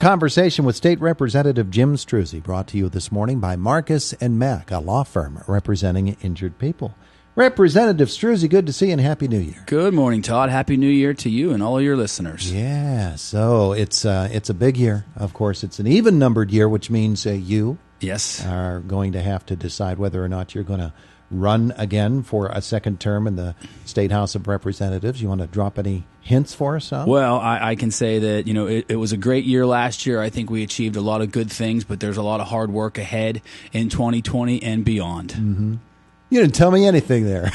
Conversation with State Representative Jim Struzzi, brought to you this morning by Marcus and Mack, a law firm representing injured people. Representative Struzzi, good to see you and Happy New Year. Good morning, Todd. Happy New Year to you and all of your listeners. Yeah, so it's a big year. Of course, it's an even-numbered year, which means you are going to have to decide whether or not you're going to run again for a second term in the State House of Representatives. You want to drop any hints for us? Well, I can say that, it was a great year last year. I think we achieved a lot of good things, but there's a lot of hard work ahead in 2020 and beyond. Mm-hmm. You didn't tell me anything there.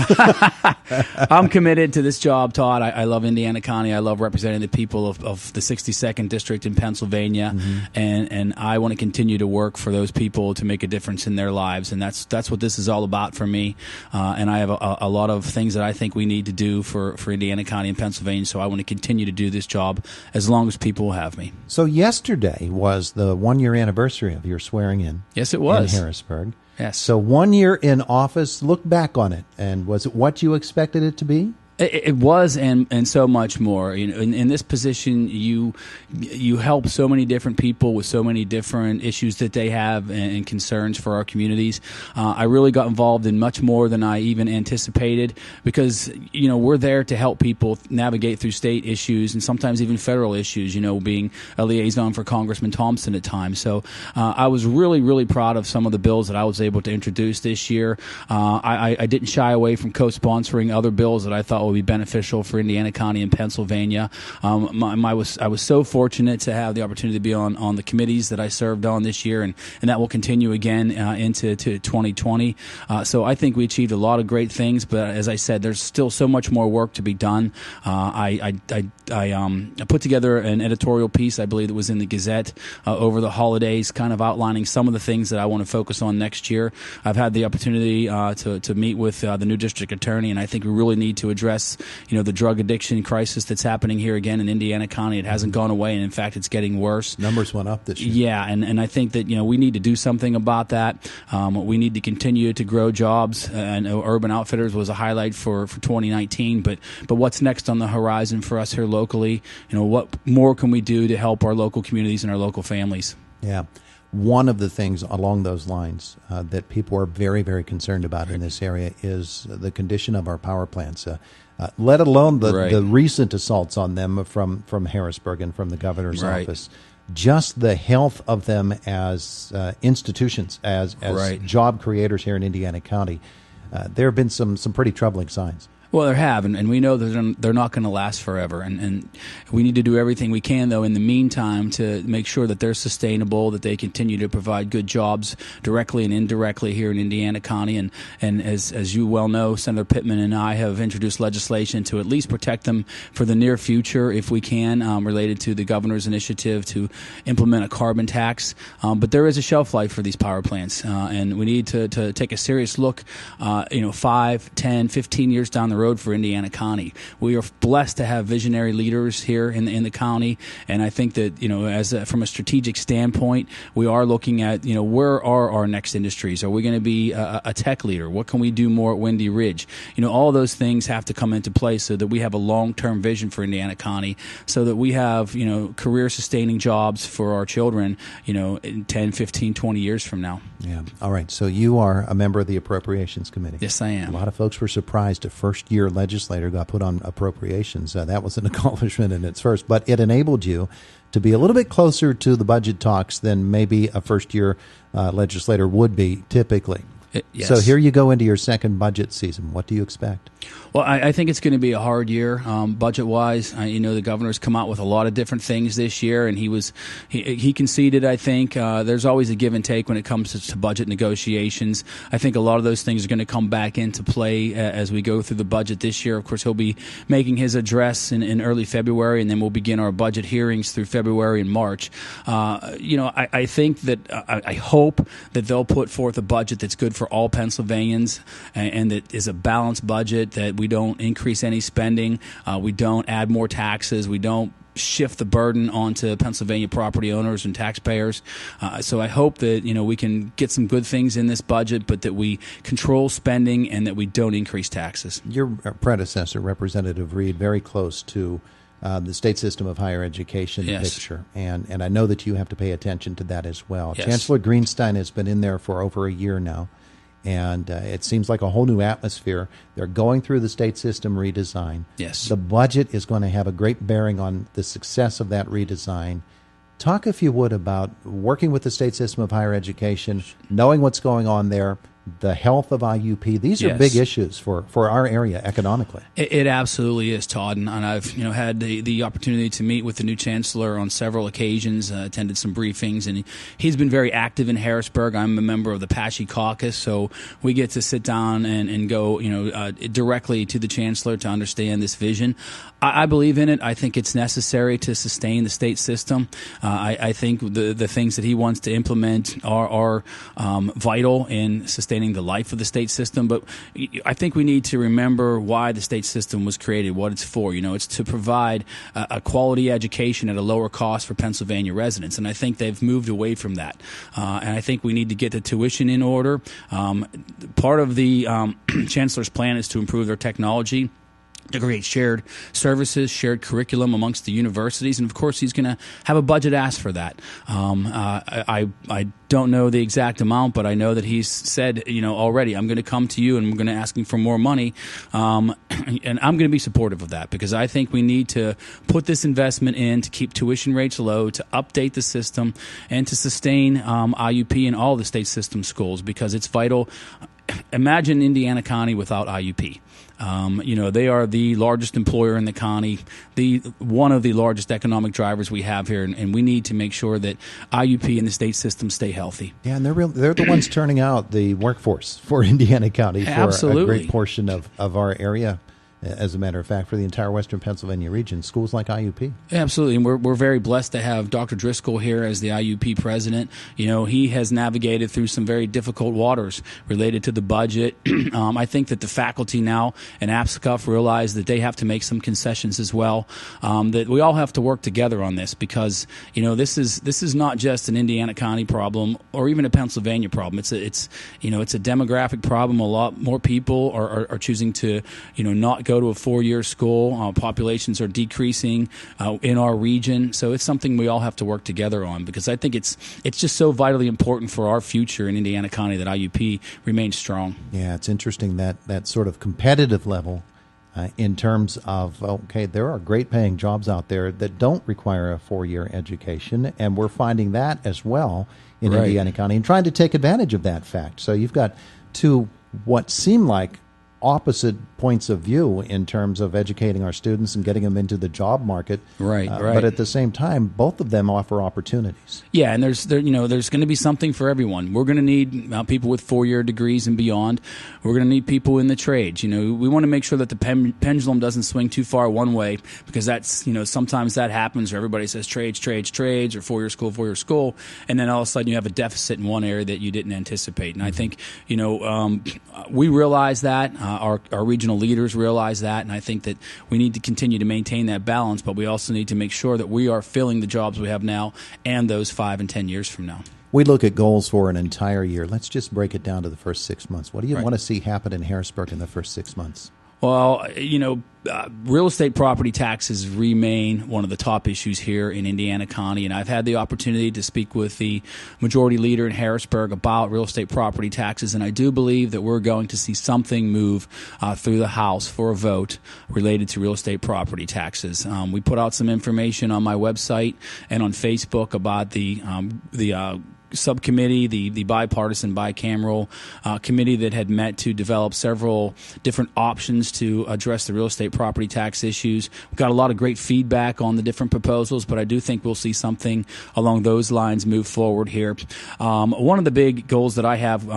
I'm committed to this job, Todd. I love Indiana County. I love representing the people of the 62nd District in Pennsylvania, and I want to continue to work for those people to make a difference in their lives, and that's what this is all about for me. And I have a lot of things that I think we need to do for Indiana County and Pennsylvania, so I want to continue to do this job as long as people will have me. So yesterday was the one-year anniversary of your swearing in. Yes, it was. In Harrisburg. Yes. So 1 year in office, look back on it, and was it what you expected it to be? It was, and so much more. In this position, you help so many different people with so many different issues that they have and concerns for our communities. I really got involved in much more than I even anticipated because, we're there to help people navigate through state issues and sometimes even federal issues, being a liaison for Congressman Thompson at times. So I was really, really proud of some of the bills that I was able to introduce this year. I didn't shy away from co-sponsoring other bills that I thought would be beneficial for Indiana County and Pennsylvania. I was so fortunate to have the opportunity to be on the committees that I served on this year, and that will continue again into 2020. So I think we achieved a lot of great things, but as I said, there's still so much more work to be done. I put together an editorial piece, I believe it was in the Gazette over the holidays, kind of outlining some of the things that I want to focus on next year. I've had the opportunity to meet with the new district attorney, and I think we really need to address the drug addiction crisis that's happening here again in Indiana County. It hasn't gone away, and in fact, it's getting worse. Numbers went up this year. Yeah, and I think that we need to do something about that. We need to continue to grow jobs, and Urban Outfitters was a highlight for 2019. But what's next on the horizon for us here locally? What more can we do to help our local communities and our local families? Yeah. One of the things along those lines that people are very, very concerned about in this area is the condition of our power plants, let alone the recent assaults on them from Harrisburg and from the governor's office. Just the health of them as institutions, as job creators here in Indiana County. There have been some pretty troubling signs. Well, there have, and we know that they're not going to last forever, and we need to do everything we can, though, in the meantime to make sure that they're sustainable, that they continue to provide good jobs directly and indirectly here in Indiana County, and as you well know, Senator Pittman and I have introduced legislation to at least protect them for the near future, if we can, related to the governor's initiative to implement a carbon tax, but there is a shelf life for these power plants, and we need to take a serious look, 5, 10, 15 years down the road for Indiana County. We are blessed to have visionary leaders here in the county, and I think that from a strategic standpoint, we are looking at where are our next industries? Are we going to be a tech leader? What can we do more at Windy Ridge? all those things have to come into place so that we have a long-term vision for Indiana County, so that we have career-sustaining jobs for our children in 10, 15, 20 years from now. Yeah. All right. So you are a member of the Appropriations Committee. Yes, I am. A lot of folks were surprised a first-year legislator got put on appropriations. That was an accomplishment in its first, but it enabled you to be a little bit closer to the budget talks than maybe a first-year legislator would be typically. Yes. So here you go into your second budget season. What do you expect? Well, I think it's going to be a hard year budget-wise. The governor's come out with a lot of different things this year, and he conceded, I think. There's always a give and take when it comes to budget negotiations. I think a lot of those things are going to come back into play as we go through the budget this year. Of course, he'll be making his address in early February, and then we'll begin our budget hearings through February and March. I think that I hope that they'll put forth a budget that's good for all Pennsylvanians and that is a balanced budget, that we don't increase any spending, we don't add more taxes, we don't shift the burden onto Pennsylvania property owners and taxpayers. So I hope that we can get some good things in this budget, but that we control spending and that we don't increase taxes. Your predecessor, Representative Reed, very close to the state system of higher education picture. And I know that you have to pay attention to that as well. Yes. Chancellor Greenstein has been in there for over a year now, and it seems like a whole new atmosphere. They're going through the state system redesign. Yes. The budget is going to have a great bearing on the success of that redesign. Talk, if you would, about working with the state system of higher education, knowing what's going on there, the health of IUP. These are big issues for our area economically. It absolutely is, Todd, and I've had the opportunity to meet with the new chancellor on several occasions, attended some briefings, and he's been very active in Harrisburg. I'm a member of the Apache Caucus, so we get to sit down and go directly to the chancellor to understand this vision. I believe in it. I think it's necessary to sustain the state system. I think the things that he wants to implement are vital in sustaining the life of the state system, but I think we need to remember why the state system was created, what it's for. It's to provide a quality education at a lower cost for Pennsylvania residents, and I think they've moved away from that. And I think we need to get the tuition in order. Part of the chancellor's plan is to improve their technology, to create shared services, shared curriculum amongst the universities, and of course he's going to have a budget ask for that. I don't know the exact amount, but I know that he's said, already, I'm going to come to you and I'm going to ask him for more money, and I'm going to be supportive of that because I think we need to put this investment in to keep tuition rates low, to update the system, and to sustain IUP in all the state system schools because it's vital. Imagine Indiana County without IUP. They are the largest employer in the county, one of the largest economic drivers we have here, and we need to make sure that IUP and the state system stay healthy. Yeah, and they're the ones turning out the workforce for Indiana County for Absolutely. A great portion of our area. As a matter of fact, for the entire Western Pennsylvania region, schools like IUP. Absolutely, and we're very blessed to have Dr. Driscoll here as the IUP president. He has navigated through some very difficult waters related to the budget. I think that the faculty now and APSCUF realize that they have to make some concessions as well. That we all have to work together on this because this is not just an Indiana County problem or even a Pennsylvania problem. It's a demographic problem. A lot more people are choosing to not go to a 4-year school. Populations are decreasing in our region, so it's something we all have to work together on because I think it's just so vitally important for our future in Indiana County that IUP remains strong. Yeah, it's interesting that sort of competitive level in terms of, there are great paying jobs out there that don't require a 4-year education, and we're finding that as well in Indiana County and trying to take advantage of that fact. So you've got two what seem like opposite points of view in terms of educating our students and getting them into the job market. Right. But at the same time, both of them offer opportunities. Yeah, and there's going to be something for everyone. We're going to need people with 4-year degrees and beyond. We're going to need people in the trades. We want to make sure that the pendulum doesn't swing too far one way because that's, sometimes that happens where everybody says trades, or 4-year school, and then all of a sudden you have a deficit in one area that you didn't anticipate. And I think, we realize that. Our regional leaders realize that, and I think that we need to continue to maintain that balance, but we also need to make sure that we are filling the jobs we have now and those 5 and 10 years from now. We look at goals for an entire year. Let's just break it down to the first 6 months. What do you want to see happen in Harrisburg in the first 6 months? Well, real estate property taxes remain one of the top issues here in Indiana County, and I've had the opportunity to speak with the majority leader in Harrisburg about real estate property taxes, and I do believe that we're going to see something move through the House for a vote related to real estate property taxes. We put out some information on my website and on Facebook about the subcommittee, the bipartisan, bicameral committee that had met to develop several different options to address the real estate property tax issues. We got a lot of great feedback on the different proposals, but I do think we'll see something along those lines move forward here. One of the big goals that I have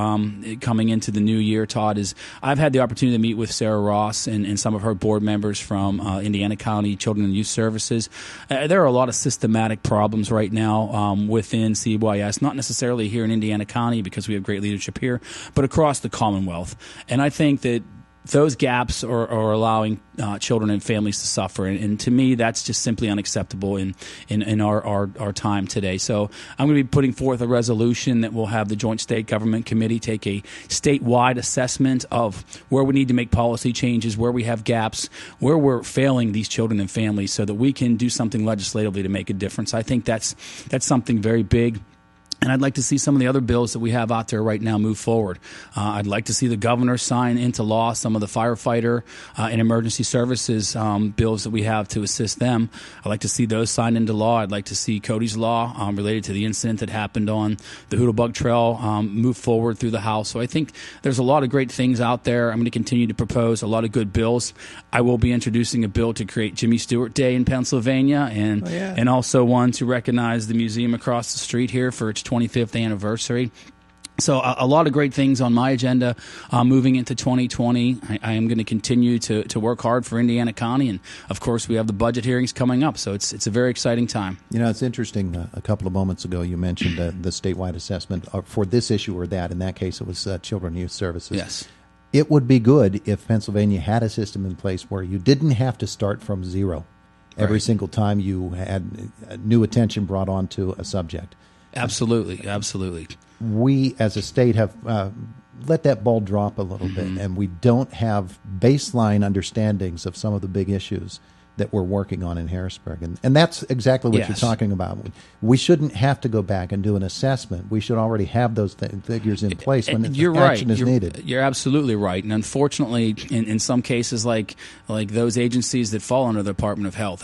coming into the new year, Todd, is I've had the opportunity to meet with Sarah Ross and some of her board members from Indiana County Children and Youth Services. There are a lot of systematic problems right now within CYS, not necessarily here in Indiana County because we have great leadership here, but across the Commonwealth. And I think that those gaps are allowing children and families to suffer, and to me, that's just simply unacceptable in our time today. So I'm going to be putting forth a resolution that will have the Joint State Government Committee take a statewide assessment of where we need to make policy changes, where we have gaps, where we're failing these children and families, so that we can do something legislatively to make a difference. I think that's something very big. And I'd like to see some of the other bills that we have out there right now move forward. I'd like to see the governor sign into law some of the firefighter and emergency services bills that we have to assist them. I'd like to see those signed into law. I'd like to see Cody's law related to the incident that happened on the Hoodlebug Trail move forward through the House. So I think there's a lot of great things out there. I'm going to continue to propose a lot of good bills. I will be introducing a bill to create Jimmy Stewart Day in Pennsylvania, and also one to recognize the museum across the street here for its 25th anniversary. So a lot of great things on my agenda moving into 2020. I am going to continue to work hard for Indiana County, and of course we have the budget hearings coming up, so it's a very exciting time. You know, it's interesting. A couple of moments ago you mentioned the statewide assessment for this issue or that. In that case it was Children and Youth Services. Yes. It would be good if Pennsylvania had a system in place where you didn't have to start from zero every single time you had new attention brought onto a subject. Absolutely. We, as a state, have let that ball drop a little bit, and we don't have baseline understandings of some of the big issues that we're working on in Harrisburg. And that's exactly what you're talking about. We shouldn't have to go back and do an assessment. We should already have those figures in place when action is needed. You're absolutely right. And unfortunately, in some cases, like those agencies that fall under the Department of Health,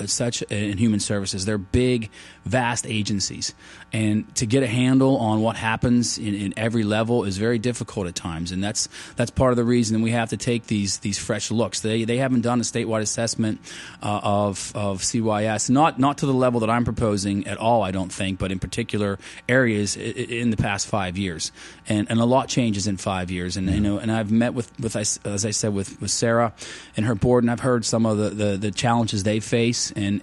and Human Services, they're big, vast agencies. And to get a handle on what happens in every level is very difficult at times. And that's part of the reason we have to take these fresh looks. They haven't done a statewide assessment of CYS, not to the level that I'm proposing at all, I don't think, but in particular areas in the past 5 years, and a lot changes in 5 years. And and I've met with as I said with Sarah and her board, and I've heard some of the challenges they face, and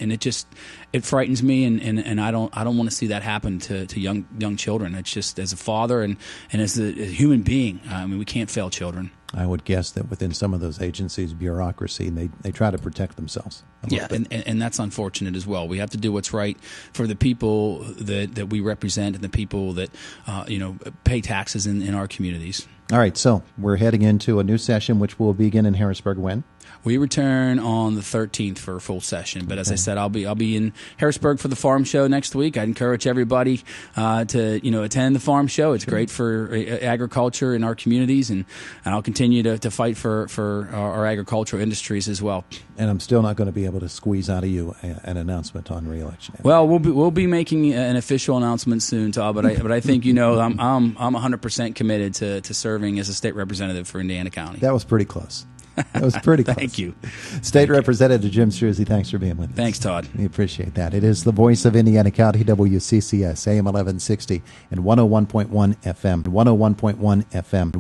it frightens me, and I don't want to see that happen to young children. It's just, as a father and as a human being, I mean, we can't fail children. I would guess that within some of those agencies, bureaucracy, they try to protect themselves. And that's unfortunate as well. We have to do what's right for the people that we represent and the people that pay taxes in our communities. All right, so we're heading into a new session, which will begin in Harrisburg when? We return on the 13th for a full session. But as I said, I'll be in Harrisburg for the farm show next week. I'd encourage everybody to attend the farm show. It's great for agriculture in our communities, and I'll continue to fight for our agricultural industries as well. And I'm still not going to be able to squeeze out of you an announcement on re-election. Well, we'll be making an official announcement soon, Todd. But I think I'm 100% committed to serving as a state representative for Indiana County. That was pretty close. That was pretty close. Thank you. State Representative Jim Struzzi, thanks for being with us. Thanks, Todd. We appreciate that. It is the voice of Indiana County, WCCS, AM 1160 and 101.1 FM. 101.1 FM.